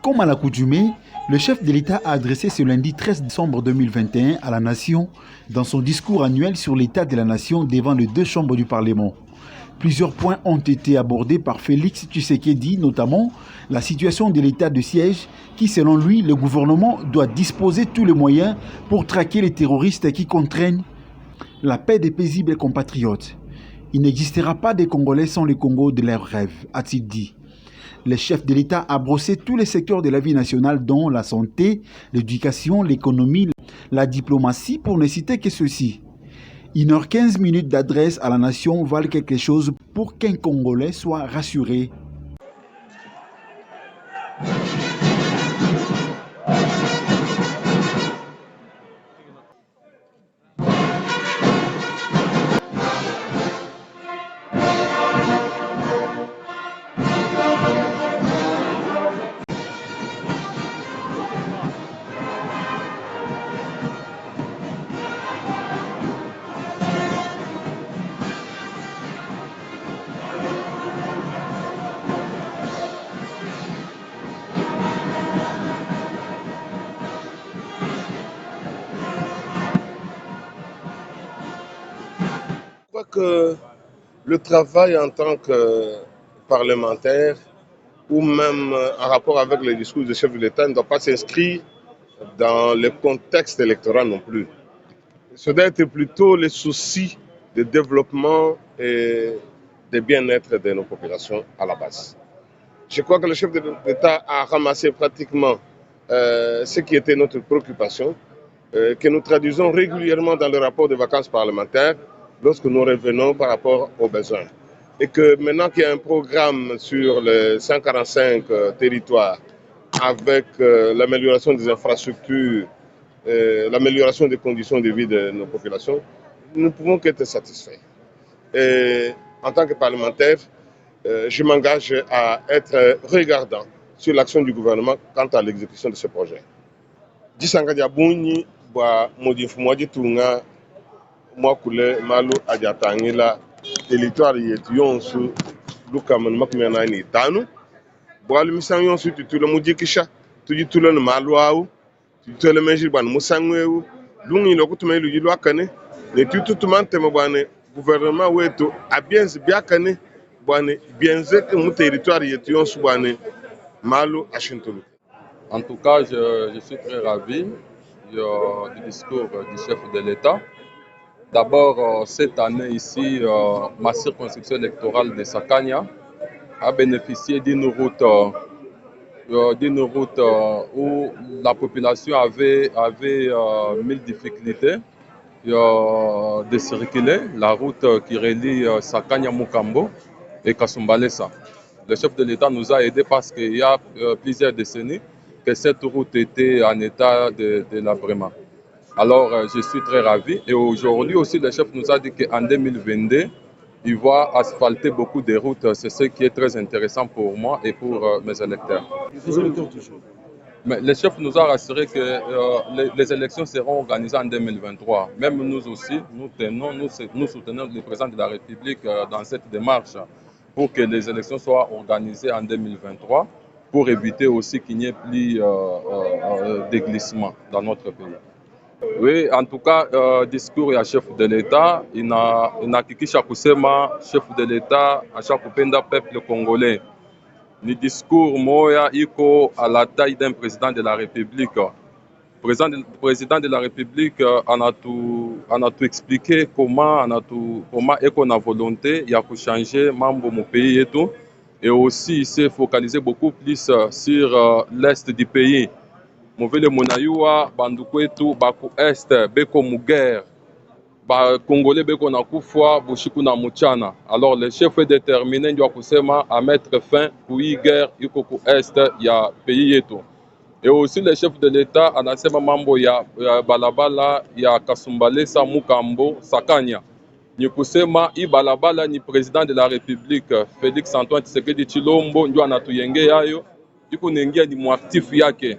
Comme à l'accoutumée, le chef de l'État a adressé ce lundi 13 décembre 2021 à la nation dans son discours annuel sur l'état de la nation devant les deux chambres du Parlement. Plusieurs points ont été abordés par Félix Tshisekedi, notamment la situation de l'état de siège qui, selon lui, le gouvernement doit disposer tous les moyens pour traquer les terroristes qui contraignent la paix des paisibles compatriotes. Il n'existera pas de Congolais sans le Congo de leurs rêves, a-t-il dit. Le chef de l'État a brossé tous les secteurs de la vie nationale, dont la santé, l'éducation, l'économie, la diplomatie, pour ne citer que ceci. 1h15 d'adresse à la nation valent quelque chose pour qu'un Congolais soit rassuré. Je crois que le travail en tant que parlementaire ou même en rapport avec le discours du chef de l'État ne doit pas s'inscrire dans le contexte électoral non plus. Ce doit être plutôt les soucis de développement et de bien-être de nos populations à la base. Je crois que le chef de l'État a ramassé pratiquement ce qui était notre préoccupation, que nous traduisons régulièrement dans le rapport de vacances parlementaires lorsque nous revenons par rapport aux besoins. Et que maintenant qu'il y a un programme sur les 145 territoires avec l'amélioration des infrastructures, l'amélioration des conditions de vie de nos populations, nous ne pouvons qu'être satisfaits. Et en tant que parlementaire, je m'engage à être regardant sur l'action du gouvernement quant à l'exécution de ce projet. Mwakule malu ajatangila territoire yetu yonsu lukamani makumena ni tanu bwalu misan yonsu tutula mujikisha tujitula ni malu au tutula menjir ban musangwewu lungi lokutume lu jilu akane ne tututumante mabane gouvernement wetu abienzi biakane bwane bienze que mu territoire yetu yonsu bwane malu ashintulu. En tout cas, je suis très ravi du discours du chef de l'État. D'abord, cette année ici, ma circonscription électorale de Sakania a bénéficié d'une route où la population avait mille difficultés de circuler, la route qui relie Sakania-Mukambo et Kasumbalesa. Le chef de l'État nous a aidés parce qu'il y a plusieurs décennies que cette route était en état de délabrement. Alors, je suis très ravi. Et aujourd'hui aussi, le chef nous a dit qu'en 2022, il va asphalter beaucoup de routes. C'est ce qui est très intéressant pour moi et pour mes électeurs. Mais le chef nous a rassuré que les élections seront organisées en 2023. Même nous aussi, nous soutenons le président de la République dans cette démarche pour que les élections soient organisées en 2023, pour éviter aussi qu'il n'y ait plus de glissement dans notre pays. Oui, en tout cas, discours ya chef de l'État inahakikisha kusema chef de l'État ashakupenda peuple congolais. Ni discours moya iko à la taille d'un président de la République. Président de la République anatu expliqué comment eko na volonté ya kuchanger mambo mu pays yetu, et aussi il s'est focalisé beaucoup plus sur l'est du pays. Muvele munayua banduku wetu baku est beko muguerre, ba Congolais beko na kufwa bushiku na muchana. Alors le chef est déterminé ndio kusema à mettre fin pour hii guerre iko ku est ya pays yetu. Et aussi le chef de l'État anasema mambo ya balabala ya Kasumbalesa Mukambo Sakanya. Ni kusema hii balabala ni président de la République Félix Antoine Tshisekedi Tshilombo ndio anatuyenge yayo, iko nengia ni muactif yake.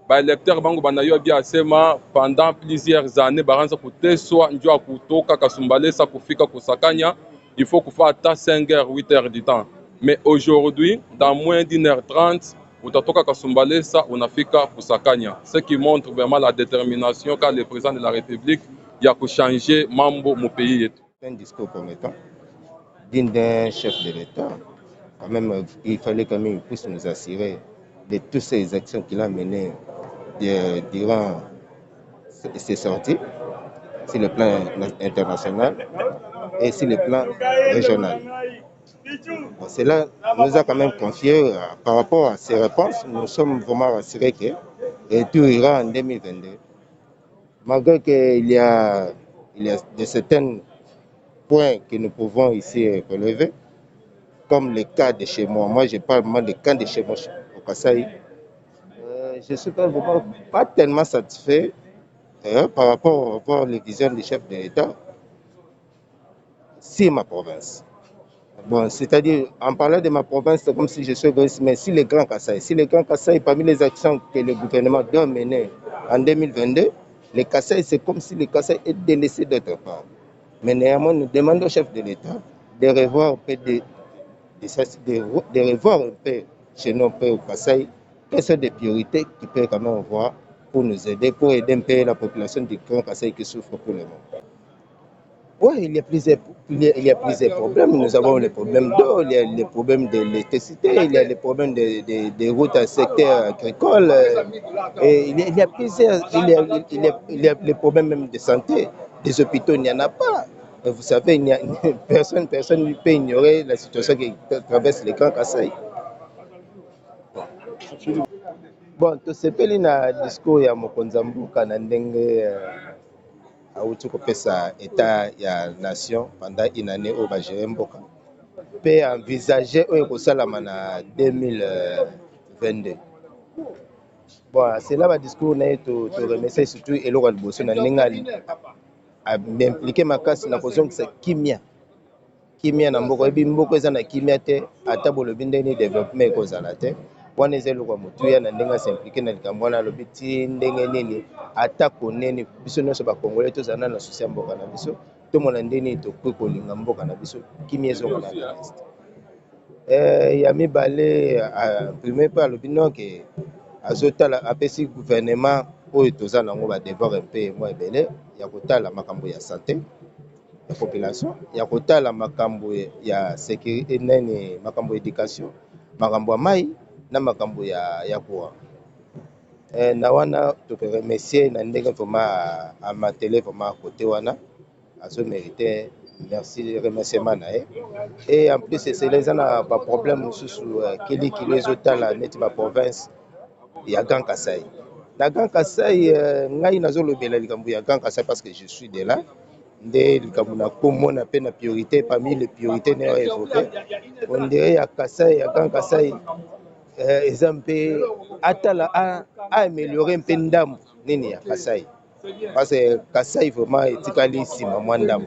Ba électeur bango banayo bia asema pendant plusieurs années baranza kuteswa ndio kutoka Kasumbalesa kufika kusakanya, il faut kufa ata 5h 8h du temps. Mais aujourd'hui, dans moins d'1h30, utatoka Kasumbalesa unafika Kusakanya, ce qui montre vraiment la détermination qu'a le président de la République ya kuchanger mambo mu pays yetu. Un discours promettant digne d'un chef de l'État. Quand même, il fallait quand même qu'il puisse nous assurer de toutes ces actions qu'il a menées durant ses sorties, sur le plan international et sur le plan régional. Bon, cela nous a quand même confié, par rapport à ces réponses, nous sommes vraiment rassurés que tout ira en 2022. Malgré qu'il y a de certains points que nous pouvons ici relever, comme le cas de chez moi. Moi, je parle vraiment du cas de chez moi au Kasaï. Je ne suis pas tellement satisfait par rapport à les visions du chef de l'État si ma province. Bon, c'est-à-dire, en parlant de ma province, c'est comme si je suis égoïste, mais si le Grand Kasaï, parmi les actions que le gouvernement doit mener en 2022, le Kasaï, c'est comme si le Kasaï est délaissé d'autre part. Mais néanmoins, nous demandons au chef de l'État de revoir un peu de revoir un peu chez nous au Kasaï, quelles sont des priorités qu'il peut quand même avoir pour nous aider, pour aider un peu la population du Grand Kasaï qui souffre pour le moment. Oui, il y a plusieurs problèmes. Nous avons les problèmes d'eau, il y a les problèmes d'électricité, il y a les problèmes des routes à secteur agricole. Et il y a plusieurs, il y a les problèmes même de santé. Des hôpitaux, il n'y en a pas. Vous savez, personne ne peut ignorer la situation qui traverse les Grands Kasaï. Bon, tosepeli na discours ya mokonzi ya mboka na ndenge auti kopesa état ya nation pendant une année oyo bagere mboka mpe envisage oyo kosalama na 2022. Bon, cela badiscours na ye toremercie surtout eloko ya liboso na ndenge aimplike makasi na kozongisa kimia na mboka. Oyebi mboka eza na kimia te ata bolobi ndenge développement ekozala te. Wana eza eloko ya motuya na ndenge asimplike na likambo wana alobi ti ndenge nini ata koneni biso nyonso bakongolais tozala na susi ya mboka na biso tomona ndenge nini tokoki kolinga mboka na biso kimia ezongona na este. Ya mibale imprime mpe alobi noke azotala apesi gouvernement oyo toza nango badevoir mpe mwa ebele ya kotala makambo ya santé ya population, ya kotala makambo ya sécurité nene, makambo ya éducation, makambo ya mai na makambo ya courant. Na wana tokoremercier na ndenge vraiment amatele vraiment côté wana azo mérité merci remerciement na ye. Et en plus c'est les na ba problème mosusu kili ezotala neti ba province ya Grand Kasaï. Na Grand Kasaï ngai nazolobela likambo ya Grand Kasaï parce que je suis de là. Nde likambo na komona pe na priorité parmi les priorités na évoqué. On dirait ya Kasaï ya Grand Kasaï eza mpe atala a améliorer mpe ndambo nini ya Kasaï. Parce que Kasaï vraiment etikali nsima mwa ndambo.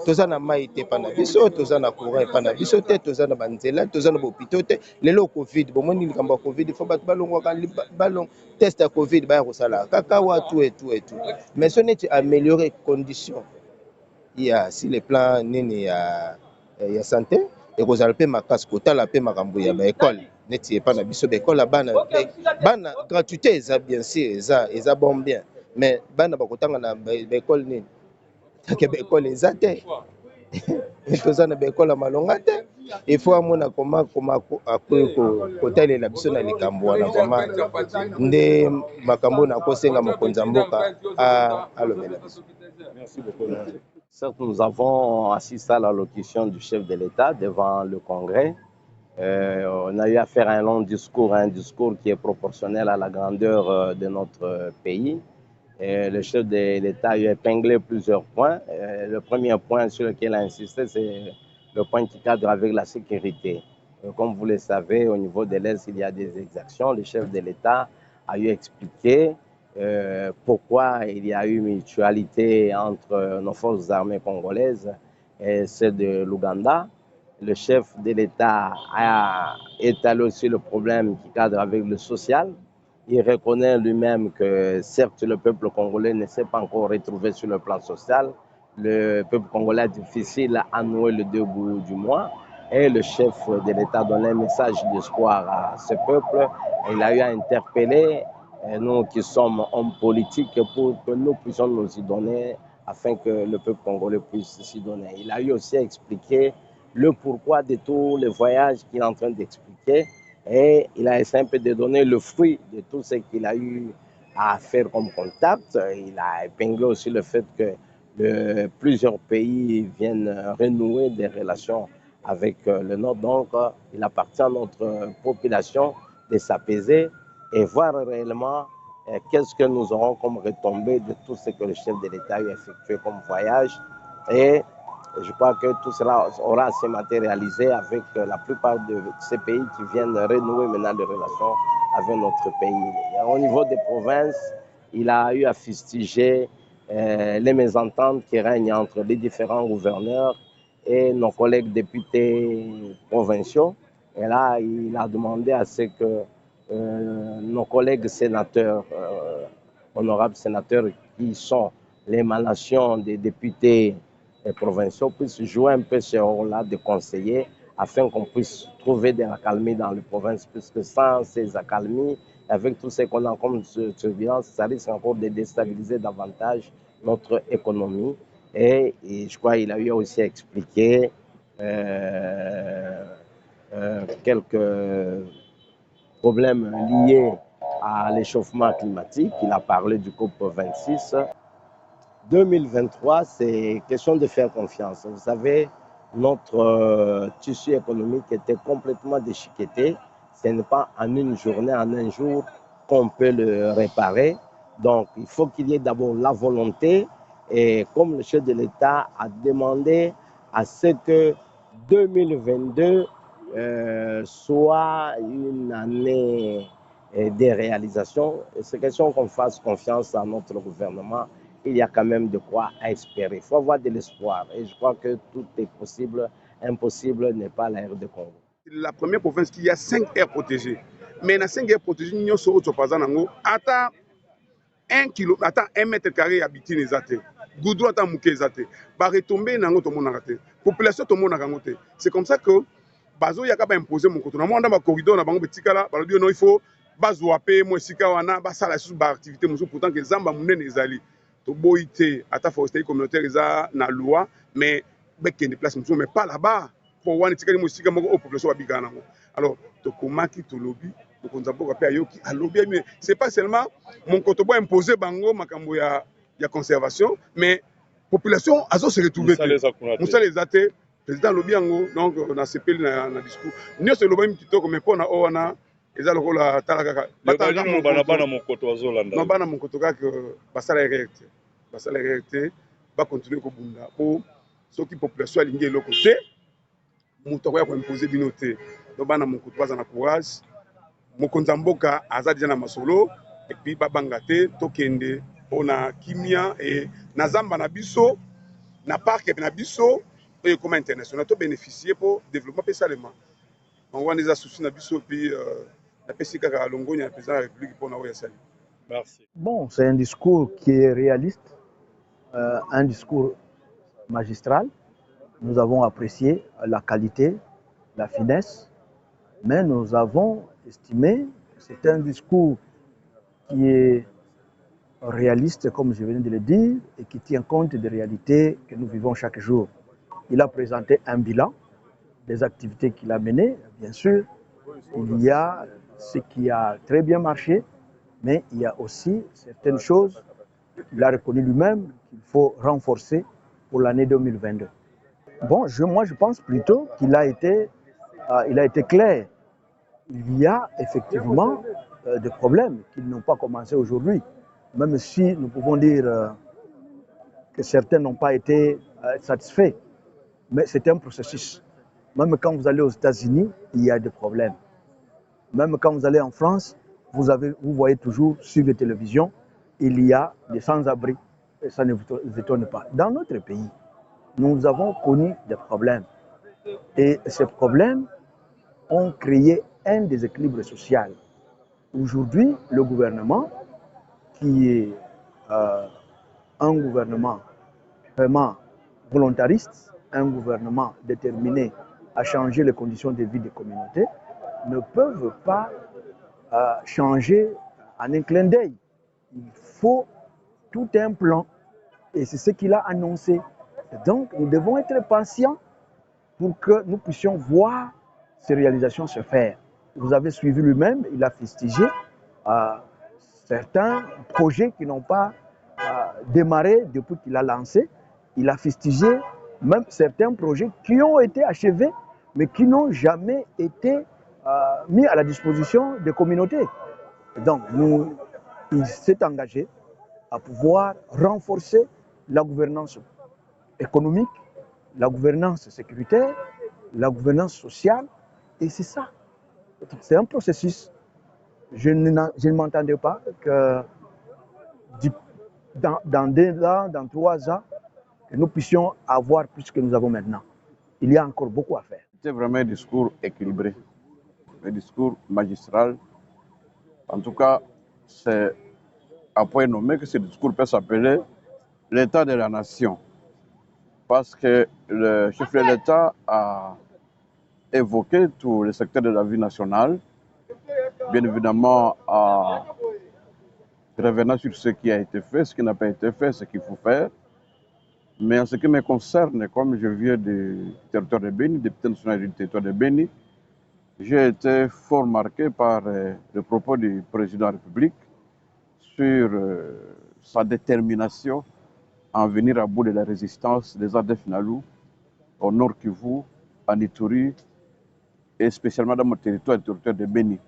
Toza na mai te pa na biso, toza na courant pa na biso te, toza na banzela, toza na hôpitaux te. Lelo Covid, bomoni likambo ya Covid, il faut balongwaka balong test ya Covid ba kosala kaka wa tout et tout. Mais ce n'est améliorer conditions. Il y a si les plans nini ya santé et kozala pe makasi kotala pe makambo ya ba école neti pa na biso ba école bana gratuité eza bien sûr eza bon bien mais bana bakotanga na ba école nini take ba école eza te toza na ba école malonga te il faut amona koma kotalela biso na likambo wana vraiment nde makambo na kosenga mokonzi ya mboka alobela biso. Merci beaucoup. Certes, nous avons assisté à l'allocution du chef de l'État devant le Congrès. On a eu à faire un long discours, un discours qui est proportionnel à la grandeur de notre pays. Et le chef de l'État a eu épinglé plusieurs points. Le premier point sur lequel il a insisté, c'est le point qui cadre avec la sécurité. Comme vous le savez, au niveau de l'Est, il y a des exactions. Le chef de l'État a eu expliqué pourquoi il y a eu mutualité entre nos forces armées congolaises et celles de l'Ouganda. Le chef de l'État a étalé aussi le problème qui cadre avec le social. Il reconnaît lui-même que certes le peuple congolais ne s'est pas encore retrouvé sur le plan social. Le peuple congolais a difficile à nouer le deux bouts du mois. Et le chef de l'État donnait un message d'espoir à ce peuple. Il a eu à interpeller nous qui sommes hommes politiques pour que nous puissions nous y donner afin que le peuple congolais puisse s'y donner. Il a eu aussi à expliquer le pourquoi de tous les voyages qu'il est en train d'expliquer et il a essayé un peu de donner le fruit de tout ce qu'il a eu à faire comme contact. Il a épinglé aussi le fait que plusieurs pays viennent renouer des relations avec le Nord. Donc, il appartient à notre population de s'apaiser et voir réellement qu'est-ce que nous aurons comme retombée de tout ce que le chef de l'État a effectué comme voyage. Et je crois que tout cela aura à se matérialiser avec la plupart de ces pays qui viennent renouer maintenant des relations avec notre pays. Et au niveau des provinces, il a eu à fustiger les mésententes qui règnent entre les différents gouverneurs et nos collègues députés provinciaux. Et là, il a demandé à ce que nos collègues sénateurs, honorables sénateurs, qui sont l'émanation des députés provinciaux, puissent jouer un peu ce rôle-là de conseiller afin qu'on puisse trouver de l'accalmie dans les provinces, puisque sans ces accalmies, avec tout ce qu'on a comme surveillance, ça risque encore de déstabiliser davantage notre économie. Et je crois qu'il a eu aussi à expliquer quelques problèmes liés à l'échauffement climatique. Il a parlé du COP26. 2023, c'est question de faire confiance. Vous savez, notre tissu économique était complètement déchiqueté. Ce n'est pas en une journée, en un jour, qu'on peut le réparer. Donc, il faut qu'il y ait d'abord la volonté. Et comme le chef de l'État a demandé à ce que 2022 soit une année des réalisations, c'est question qu'on fasse confiance à notre gouvernement. Il y a quand même de quoi espérer. Il faut avoir de l'espoir. Et je crois que tout est possible. Impossible n'est pas l'air de Congo. La première province qui a 5 aires protégées. Mais dans 5 aires protégées, nous sommes à 1 mètre carré habité les athées. Goudou ata mouké zate. Ba retomber nango to mona raté. Population to mona rangote. C'est comme ça que bazo yaka ba imposer mon koto. Na mo anda ba corridor na bango betikala, ba lobi non il faut bazwa pe mo sika wana ba sala sous ba activité musu pourtant que zamba munene ezali. To boité ata foresterie communautaire eza na loi mais bekende place musu mais pas là-bas. Pour wana tikali mo sika moko population ba bigana nango. Alors to komaki to lobby c'est pas seulement mon kotobo imposé bango makambo ya conservation, mais population azo se retrouver. Moussa les athées, président Lobiango, donc on a CPL na discours. Nous c'est lobby kitoko mais pona owana eza lokola talaka. Batanga bana mon koto azolanda. Non bana mon koto ka que basala réalité. Basala réalité va continuer ko bunda pour ceux qui population alingi le côté. Moutoko ya ko imposer binoté. Donc bana mon koto baza na courage. Mokonza mboka aza déjà na masolo et puis babanga te tokende pona kimia et na zamba na biso na parc na biso et comme international to bénéficier pour développement pesalema on voit des soucis na biso puis la pesika ka longonya président de la République pour na oyasali. Merci. Bon, c'est un discours qui est réaliste, un discours magistral. Nous avons apprécié la qualité, la finesse, mais nous avons estimé que c'est un discours qui est réaliste, comme je venais de le dire, et qui tient compte des réalités que nous vivons chaque jour. Il a présenté un bilan des activités qu'il a menées. Bien sûr, il y a ce qui a très bien marché, mais il y a aussi certaines choses qu'il a reconnues lui-même qu'il faut renforcer pour l'année 2022. Bon, moi je pense plutôt qu'il a été clair. Il y a effectivement des problèmes qui n'ont pas commencé aujourd'hui, même si nous pouvons dire que certains n'ont pas été satisfaits. Mais c'est un processus. Même quand vous allez aux États-Unis, il y a des problèmes. Même quand vous allez en France, vous voyez toujours sur les télévisions, il y a des sans-abri. Et ça ne vous étonne pas. Dans notre pays, nous avons connu des problèmes. Et ces problèmes ont créé un déséquilibre social. Aujourd'hui, le gouvernement, qui est un gouvernement vraiment volontariste, un gouvernement déterminé à changer les conditions de vie des communautés ne peuvent pas changer en un clin d'œil. Il faut tout un plan et c'est ce qu'il a annoncé. Et donc, nous devons être patients pour que nous puissions voir ces réalisations se faire. Vous avez suivi lui-même, il a fustigé certains projets qui n'ont pas démarré depuis qu'il a lancé. Il a fustigé même certains projets qui ont été achevés, mais qui n'ont jamais été mis à la disposition des communautés. Donc, il s'est engagé à pouvoir renforcer la gouvernance économique, la gouvernance sécuritaire, la gouvernance sociale, et c'est ça. C'est un processus. Je ne m'entendais pas que dans 2 ans, dans 3 ans, que nous puissions avoir plus que nous avons maintenant. Il y a encore beaucoup à faire. C'était vraiment un discours équilibré, un discours magistral. En tout cas, c'est à point nommé que ce discours peut s'appeler l'état de la nation. Parce que le chef de l'État a évoqué tous les secteurs de la vie nationale, bien évidemment en revenant sur ce qui a été fait, ce qui n'a pas été fait, ce qu'il faut faire. Mais en ce qui me concerne, comme je viens du territoire de Béni, député national du territoire de Béni, j'ai été fort marqué par le propos du président de la République sur sa détermination à en venir à bout de la résistance des ADF Nalou au Nord Kivu, en Ituri et spécialement dans mon territoire, le territoire de Béni.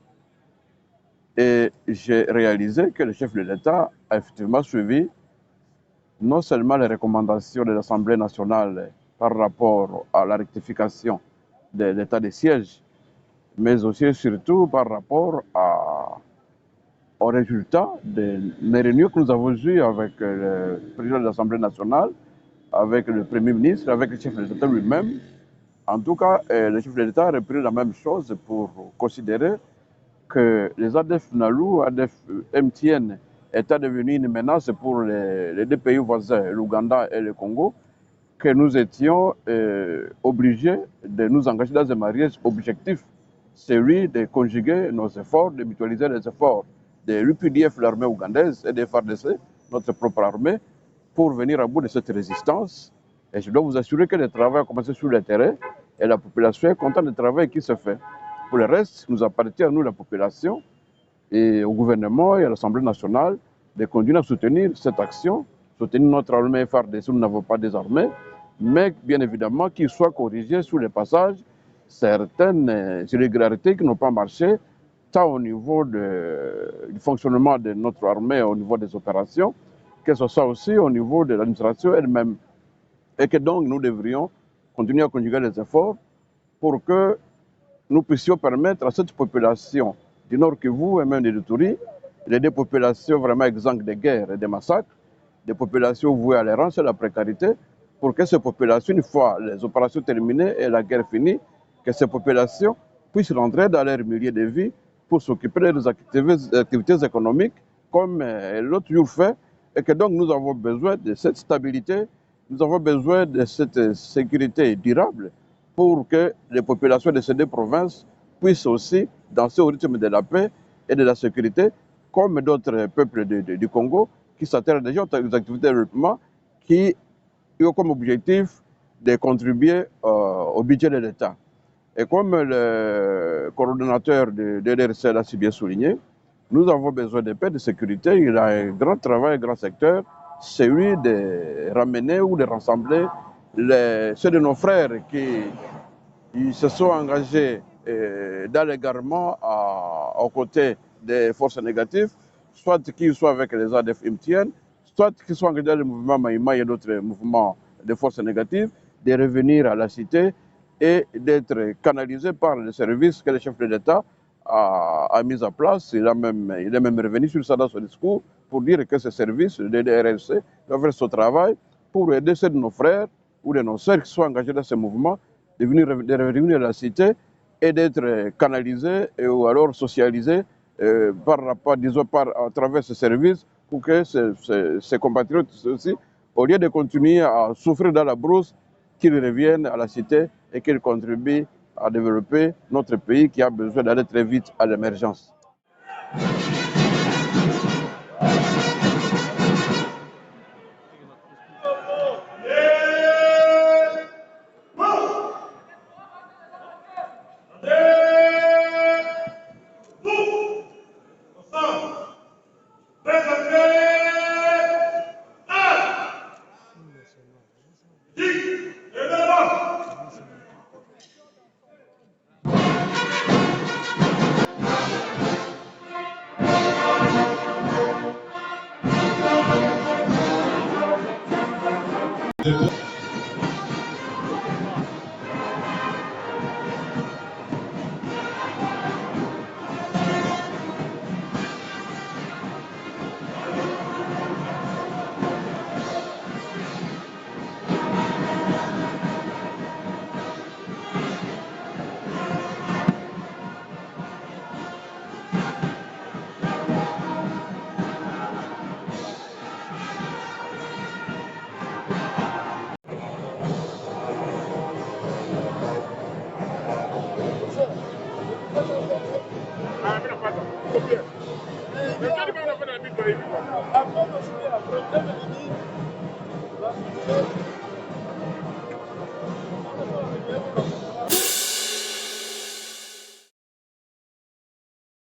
Et j'ai réalisé que le chef de l'État a effectivement suivi non seulement les recommandations de l'Assemblée nationale par rapport à la rectification de l'état de siège, mais aussi et surtout par rapport aux résultats des réunions que nous avons eues avec le président de l'Assemblée nationale, avec le Premier ministre, avec le chef de l'État lui-même. En tout cas, le chef de l'État a repris la même chose pour considérer que les ADF Nalou, ADF MTN, étaient devenus une menace pour les 2 pays voisins, l'Ouganda et le Congo, que nous étions obligés de nous engager dans un mariage objectif, celui de conjuguer nos efforts, de mutualiser les efforts de l'UPDF, l'armée ougandaise, et des FARDC, notre propre armée, pour venir à bout de cette résistance. Et je dois vous assurer que le travail a commencé sur le terrain et la population est contente du travail qui se fait. Pour le reste, nous appartient à nous, la population, et au gouvernement et à l'Assemblée nationale, de continuer à soutenir cette action, soutenir notre armée FARDC, nous n'avons pas des armées, mais bien évidemment qu'il soit corrigé sur les passages certaines irrégularités qui n'ont pas marché, tant au niveau du fonctionnement de notre armée, au niveau des opérations, que ce soit aussi au niveau de l'administration elle-même. Et que donc nous devrions continuer à conjuguer les efforts pour que nous puissions permettre à cette population du Nord Kivu et même de l'Ituri, des populations vraiment exemptes de guerre et de massacres, des populations vouées à l'errance et à la précarité, pour que ces populations, une fois les opérations terminées et la guerre finie, que ces populations puissent rentrer dans leur milieu de vie pour s'occuper de leurs activités économiques comme l'autre jour fait, et que donc nous avons besoin de cette stabilité, nous avons besoin de cette sécurité durable pour que les populations de ces 2 provinces puissent aussi danser au rythme de la paix et de la sécurité, comme d'autres peuples du Congo qui s'attellent déjà aux activités de développement qui ont comme objectif de contribuer au budget de l'État. Et comme le coordonnateur de DRC l'a si bien souligné, nous avons besoin de paix, de sécurité. Il y a un grand travail, un grand secteur, celui de ramener ou de rassembler ceux de nos frères qui se sont engagés dans l'égarement aux côtés des forces négatives, soit qu'ils soient avec les ADF MTN, soit qu'ils soient engagés dans le mouvement Maïma et d'autres mouvements de forces négatives, de revenir à la cité et d'être canalisés par les services que le chef de l'État a mis en place. Il est même revenu sur ça dans son discours pour dire que ces services, le DRC, doivent faire ce travail pour aider ceux de nos frères ou de nos sœurs qui sont engagés dans ce mouvement de revenir à la cité et d'être canalisés ou alors socialisés à travers ce service pour que ces compatriotes aussi, au lieu de continuer à souffrir dans la brousse, qu'ils reviennent à la cité et qu'ils contribuent à développer notre pays qui a besoin d'aller très vite à l'émergence.